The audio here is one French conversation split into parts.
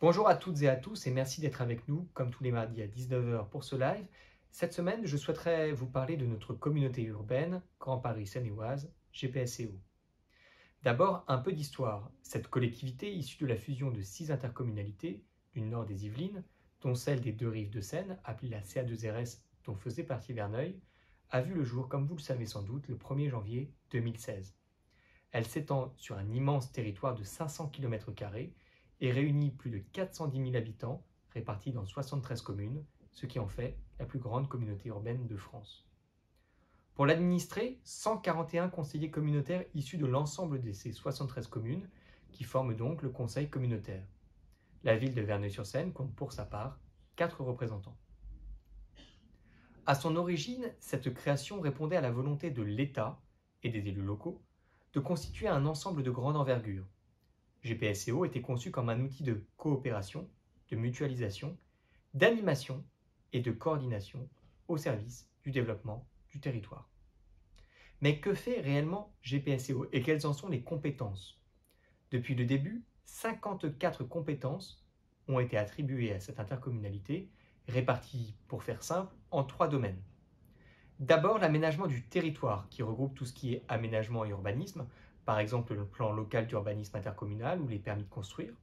Bonjour à toutes et à tous et merci d'être avec nous, comme tous les mardis à 19 h pour ce live. Cette semaine, je souhaiterais vous parler de notre communauté urbaine, Grand Paris Seine-et-Oise, GPSCO. D'abord, un peu d'histoire. Cette collectivité, issue de la fusion de 6 intercommunalités du nord des Yvelines, dont celle des deux rives de Seine, appelée la CA2RS, dont faisait partie Verneuil, a vu le jour, comme vous le savez sans doute, le 1er janvier 2016. Elle s'étend sur un immense territoire de 500 km² et réunit plus de 410 000 habitants répartis dans 73 communes, ce qui en fait la plus grande communauté urbaine de France. Pour l'administrer, 141 conseillers communautaires issus de l'ensemble de ces 73 communes qui forment donc le conseil communautaire. La ville de Verneuil-sur-Seine compte pour sa part 4 représentants. À son origine, cette création répondait à la volonté de l'État et des élus locaux de constituer un ensemble de grande envergure. GPSCO était conçu comme un outil de coopération, de mutualisation, d'animation et de coordination au service du développement du territoire. Mais que fait réellement GPSCO et quelles en sont les compétences? Depuis le début, 54 compétences ont été attribuées à cette intercommunalité, réparties, pour faire simple, en 3 domaines. D'abord, l'aménagement du territoire, qui regroupe tout ce qui est aménagement et urbanisme, par exemple le plan local d'urbanisme intercommunal ou les permis de construire.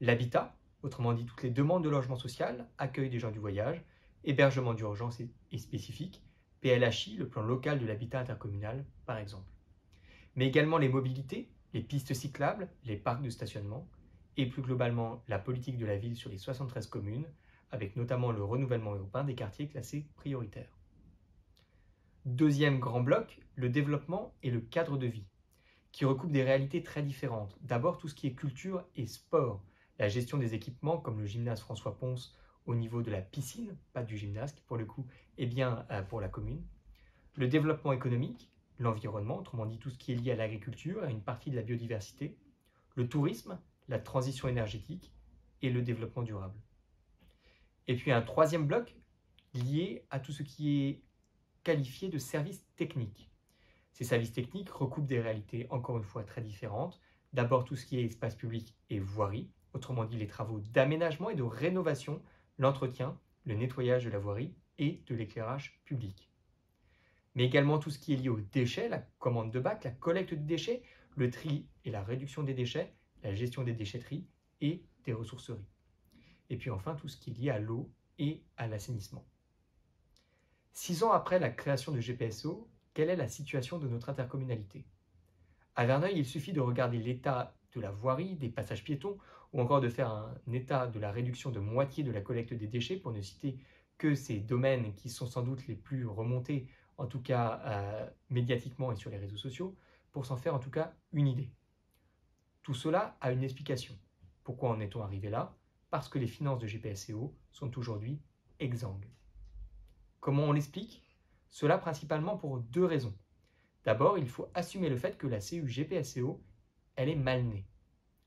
L'habitat, autrement dit toutes les demandes de logement social, accueil des gens du voyage, hébergement d'urgence et spécifique, PLHI, le plan local de l'habitat intercommunal, par exemple. Mais également les mobilités, les pistes cyclables, les parcs de stationnement, et plus globalement la politique de la ville sur les 73 communes, avec notamment le renouvellement urbain des quartiers classés prioritaires. Deuxième grand bloc, le développement et le cadre de vie, qui recoupe des réalités très différentes. D'abord tout ce qui est culture et sport, la gestion des équipements comme le gymnase François Pons au niveau de la piscine, pas du gymnase qui pour le coup est bien pour la commune. Le développement économique, l'environnement, autrement dit tout ce qui est lié à l'agriculture et à une partie de la biodiversité. Le tourisme, la transition énergétique et le développement durable. Et puis un troisième bloc lié à tout ce qui est qualifié de services techniques. Ces services techniques recoupent des réalités encore une fois très différentes. D'abord tout ce qui est espace public et voirie, autrement dit les travaux d'aménagement et de rénovation, l'entretien, le nettoyage de la voirie et de l'éclairage public. Mais également tout ce qui est lié aux déchets, la commande de bac, la collecte des déchets, le tri et la réduction des déchets, la gestion des déchetteries et des ressourceries. Et puis enfin tout ce qui est lié à l'eau et à l'assainissement. 6 ans après la création de GPSO, quelle est la situation de notre intercommunalité? À Verneuil, il suffit de regarder l'état de la voirie, des passages piétons, ou encore de faire un état de la réduction de moitié de la collecte des déchets, pour ne citer que ces domaines qui sont sans doute les plus remontés, en tout cas médiatiquement et sur les réseaux sociaux, pour s'en faire en tout cas une idée. Tout cela a une explication. Pourquoi en est-on arrivé là? Parce que les finances de GPSCO sont aujourd'hui exsangues. Comment on l'explique? Cela principalement pour 2 raisons. D'abord, il faut assumer le fait que la CU-GPSCO, elle est mal née.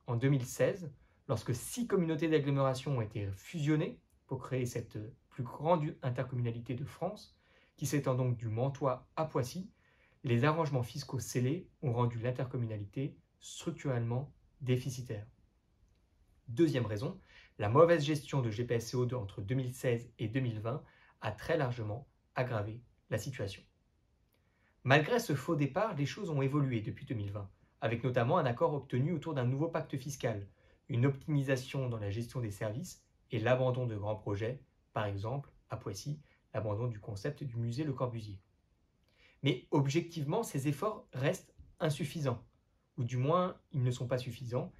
En 2016, lorsque 6 communautés d'agglomération ont été fusionnées pour créer cette plus grande intercommunalité de France, qui s'étend donc du Mantois à Poissy, les arrangements fiscaux scellés ont rendu l'intercommunalité structurellement déficitaire. Deuxième raison, la mauvaise gestion de GPSCO entre 2016 et 2020 a très largement aggravé la situation. Malgré ce faux départ, les choses ont évolué depuis 2020, avec notamment un accord obtenu autour d'un nouveau pacte fiscal, une optimisation dans la gestion des services et l'abandon de grands projets, par exemple, à Poissy, l'abandon du concept du musée Le Corbusier. Mais objectivement, ces efforts restent insuffisants, ou du moins ils ne sont pas suffisants,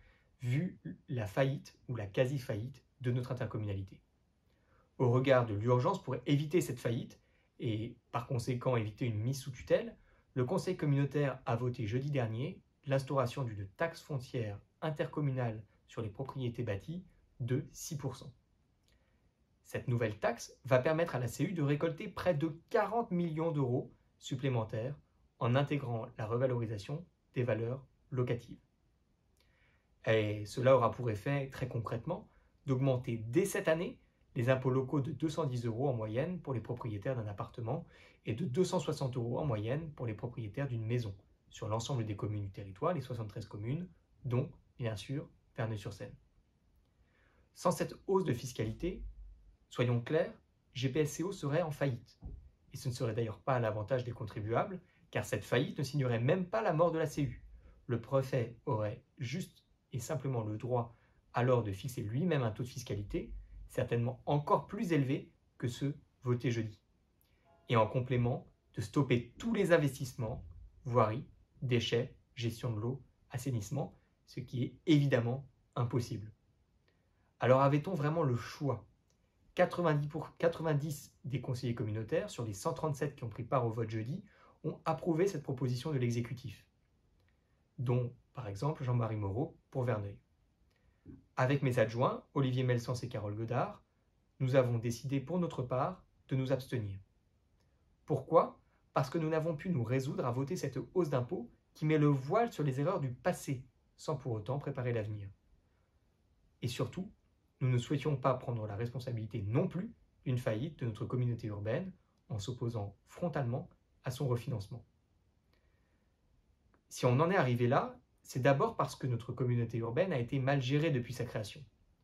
vu la faillite ou la quasi-faillite de notre intercommunalité. Au regard de l'urgence pour éviter cette faillite, et par conséquent éviter une mise sous tutelle, le Conseil communautaire a voté jeudi dernier l'instauration d'une taxe foncière intercommunale sur les propriétés bâties de 6%. Cette nouvelle taxe va permettre à la CU de récolter près de 40 millions d'euros supplémentaires en intégrant la revalorisation des valeurs locatives. Et cela aura pour effet, très concrètement, d'augmenter dès cette année les impôts locaux de 210 € en moyenne pour les propriétaires d'un appartement et de 260 € en moyenne pour les propriétaires d'une maison, sur l'ensemble des communes du territoire, les 73 communes, dont, bien sûr, Verneuil-sur-Seine. Sans cette hausse de fiscalité, soyons clairs, GPSCO serait en faillite. Et ce ne serait d'ailleurs pas à l'avantage des contribuables, car cette faillite ne signerait même pas la mort de la CU. Le préfet aurait juste et simplement le droit alors de fixer lui-même un taux de fiscalité, certainement encore plus élevé que ceux votés jeudi. Et en complément, de stopper tous les investissements, voirie, déchets, gestion de l'eau, assainissement, ce qui est évidemment impossible. Alors avait-on vraiment le choix ? 90 des conseillers communautaires, sur les 137 qui ont pris part au vote jeudi, ont approuvé cette proposition de l'exécutif, dont par exemple Jean-Marie Moreau pour Verneuil. Avec mes adjoints, Olivier Melsens et Carole Godard, nous avons décidé pour notre part de nous abstenir. Pourquoi ? Parce que nous n'avons pu nous résoudre à voter cette hausse d'impôts qui met le voile sur les erreurs du passé, sans pour autant préparer l'avenir. Et surtout, nous ne souhaitions pas prendre la responsabilité non plus d'une faillite de notre communauté urbaine en s'opposant frontalement à son refinancement. Si on en est arrivé là, c'est d'abord parce que notre communauté urbaine a été mal gérée depuis sa création.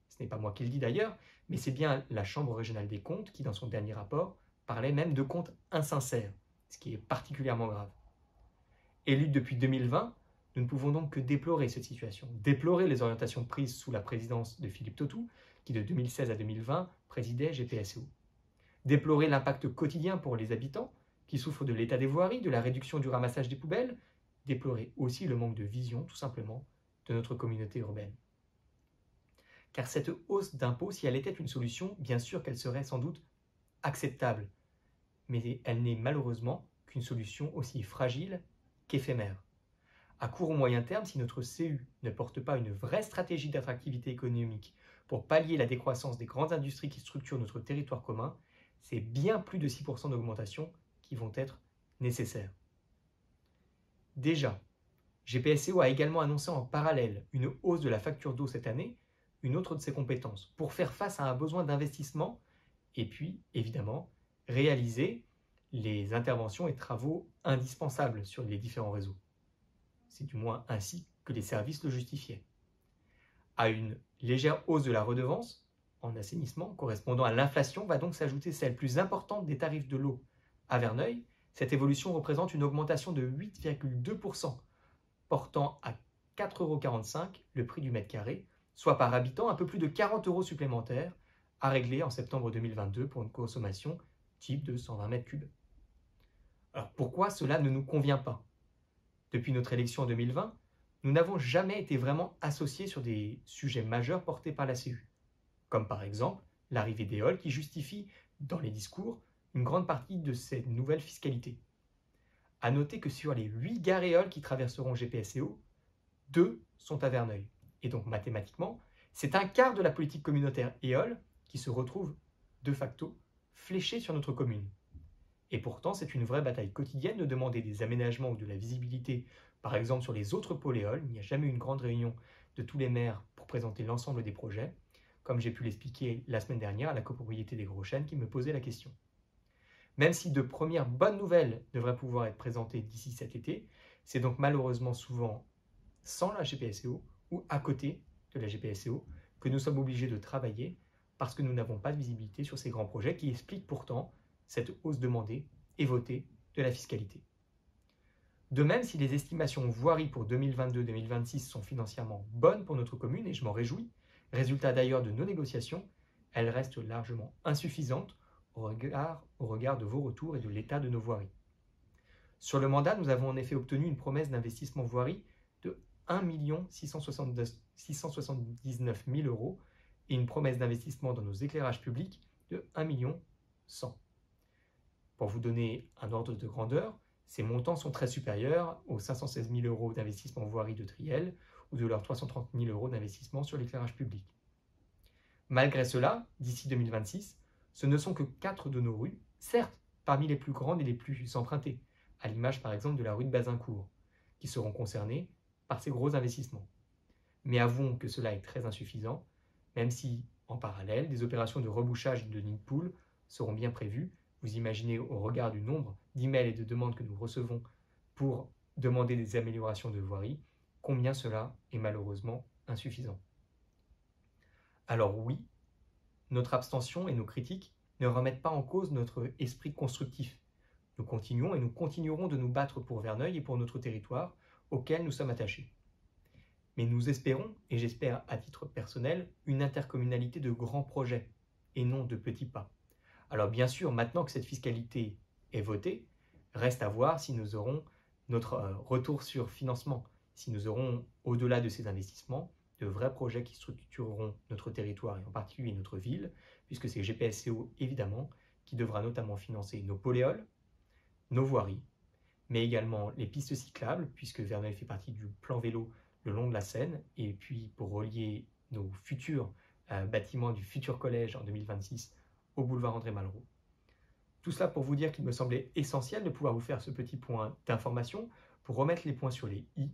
Ce n'est pas moi qui le dis d'ailleurs, mais c'est bien la Chambre régionale des comptes qui, dans son dernier rapport, parlait même de comptes insincères, ce qui est particulièrement grave. Élus depuis 2020, nous ne pouvons donc que déplorer cette situation, déplorer les orientations prises sous la présidence de Philippe Tautou, qui de 2016 à 2020 présidait GPSCO. Déplorer l'impact quotidien pour les habitants, qui souffrent de l'état des voiries, de la réduction du ramassage des poubelles, déplorer aussi le manque de vision, tout simplement, de notre communauté urbaine. Car cette hausse d'impôts, si elle était une solution, bien sûr qu'elle serait sans doute acceptable, mais elle n'est malheureusement qu'une solution aussi fragile qu'éphémère. À court ou moyen terme, si notre CU ne porte pas une vraie stratégie d'attractivité économique pour pallier la décroissance des grandes industries qui structurent notre territoire commun, c'est bien plus de 6% d'augmentation qui vont être nécessaires. Déjà, GPSCO a également annoncé en parallèle une hausse de la facture d'eau cette année, une autre de ses compétences, pour faire face à un besoin d'investissement et puis, évidemment, réaliser les interventions et travaux indispensables sur les différents réseaux. C'est du moins ainsi que les services le justifiaient. À une légère hausse de la redevance en assainissement correspondant à l'inflation va donc s'ajouter celle plus importante des tarifs de l'eau. À Verneuil, cette évolution représente une augmentation de 8,2%, portant à 4,45 € le prix du mètre carré, soit par habitant un peu plus de 40 € supplémentaires à régler en septembre 2022 pour une consommation type de 120 mètres cubes. Alors pourquoi cela ne nous convient pas ? Depuis notre élection en 2020, nous n'avons jamais été vraiment associés sur des sujets majeurs portés par la CU, comme par exemple l'arrivée d'Eole qui justifie, dans les discours, une grande partie de cette nouvelle fiscalité. A noter que sur les 8 gares Eole qui traverseront GPSCO, 2 sont à Verneuil. Et donc mathématiquement, c'est un quart de la politique communautaire Eole qui se retrouve de facto fléchée sur notre commune. Et pourtant, c'est une vraie bataille quotidienne de demander des aménagements ou de la visibilité, par exemple sur les autres pôles Eole. Il n'y a jamais eu une grande réunion de tous les maires pour présenter l'ensemble des projets, comme j'ai pu l'expliquer la semaine dernière à la copropriété des Gros Chênes qui me posait la question. Même si de premières bonnes nouvelles devraient pouvoir être présentées d'ici cet été, c'est donc malheureusement souvent sans la GPSCO ou à côté de la GPSCO que nous sommes obligés de travailler parce que nous n'avons pas de visibilité sur ces grands projets qui expliquent pourtant cette hausse demandée et votée de la fiscalité. De même, si les estimations voirie pour 2022-2026 sont financièrement bonnes pour notre commune, et je m'en réjouis, résultat d'ailleurs de nos négociations, elles restent largement insuffisantes au regard de vos retours et de l'état de nos voiries. Sur le mandat, nous avons en effet obtenu une promesse d'investissement voirie de 1 679 000 € et une promesse d'investissement dans nos éclairages publics de 1 100 000 €. Pour vous donner un ordre de grandeur, ces montants sont très supérieurs aux 516 000 € d'investissement voirie de Triel ou de leurs 330 000 € d'investissement sur l'éclairage public. Malgré cela, d'ici 2026, ce ne sont que 4 de nos rues, certes parmi les plus grandes et les plus empruntées, à l'image par exemple de la rue de Bazincourt, qui seront concernées par ces gros investissements. Mais avouons que cela est très insuffisant, même si, en parallèle, des opérations de rebouchage de nids de poules seront bien prévues. Vous imaginez au regard du nombre d'emails et de demandes que nous recevons pour demander des améliorations de voirie, combien cela est malheureusement insuffisant. Alors oui, notre abstention et nos critiques ne remettent pas en cause notre esprit constructif. Nous continuons et nous continuerons de nous battre pour Verneuil et pour notre territoire auquel nous sommes attachés. Mais nous espérons, et j'espère à titre personnel, une intercommunalité de grands projets et non de petits pas. Alors bien sûr, maintenant que cette fiscalité est votée, reste à voir si nous aurons notre retour sur financement, si nous aurons, au-delà de ces investissements, de vrais projets qui structureront notre territoire et en particulier notre ville, puisque c'est GPSCO évidemment qui devra notamment financer nos poléoles, nos voiries, mais également les pistes cyclables, puisque Verneuil fait partie du plan vélo le long de la Seine, et puis pour relier nos futurs bâtiments du futur collège en 2026 au boulevard André Malraux. Tout cela pour vous dire qu'il me semblait essentiel de pouvoir vous faire ce petit point d'information pour remettre les points sur les i,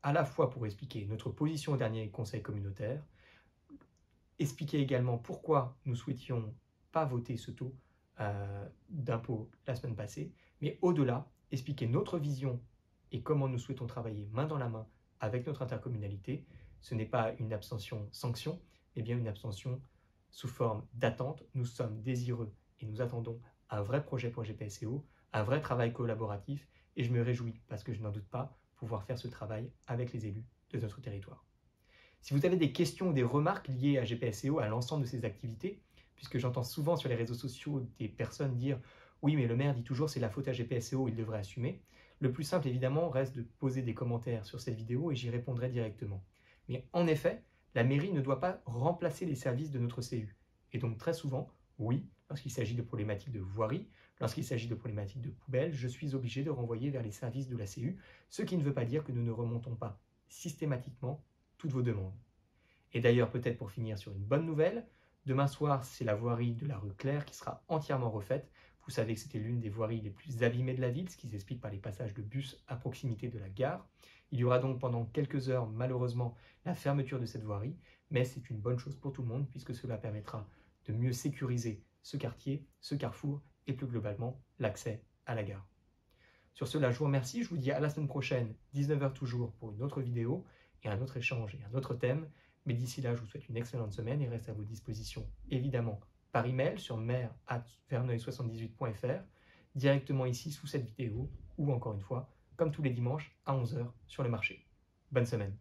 à la fois pour expliquer notre position au dernier conseil communautaire, expliquer également pourquoi nous souhaitions pas voter ce taux d'impôt la semaine passée, mais au-delà, expliquer notre vision et comment nous souhaitons travailler main dans la main avec notre intercommunalité. Ce n'est pas une abstention sanction, mais bien une abstention sous forme d'attente. Nous sommes désireux et nous attendons un vrai projet pour GPSCO, un vrai travail collaboratif, et je me réjouis, parce que je n'en doute pas, pouvoir faire ce travail avec les élus de notre territoire. Si vous avez des questions ou des remarques liées à GPSCO, à l'ensemble de ces activités, puisque j'entends souvent sur les réseaux sociaux des personnes dire « Oui, mais le maire dit toujours c'est la faute à GPSCO, il devrait assumer », le plus simple évidemment reste de poser des commentaires sur cette vidéo et j'y répondrai directement. Mais en effet, la mairie ne doit pas remplacer les services de notre CU. Et donc très souvent, oui, lorsqu'il s'agit de problématiques de voirie, lorsqu'il s'agit de problématiques de poubelles, je suis obligé de renvoyer vers les services de la CU, ce qui ne veut pas dire que nous ne remontons pas systématiquement toutes vos demandes. Et d'ailleurs, peut-être pour finir sur une bonne nouvelle, demain soir, c'est la voirie de la rue Claire qui sera entièrement refaite. Vous savez que c'était l'une des voiries les plus abîmées de la ville, ce qui s'explique par les passages de bus à proximité de la gare. Il y aura donc pendant quelques heures, malheureusement, la fermeture de cette voirie, mais c'est une bonne chose pour tout le monde puisque cela permettra de mieux sécuriser ce quartier, ce carrefour et plus globalement l'accès à la gare. Sur cela, je vous remercie, je vous dis à la semaine prochaine, 19h toujours, pour une autre vidéo et un autre échange et un autre thème. Mais d'ici là, je vous souhaite une excellente semaine et reste à vos dispositions, évidemment, par email sur maire@verneuil78.fr, directement ici sous cette vidéo, ou encore une fois, comme tous les dimanches, à 11h sur le marché. Bonne semaine.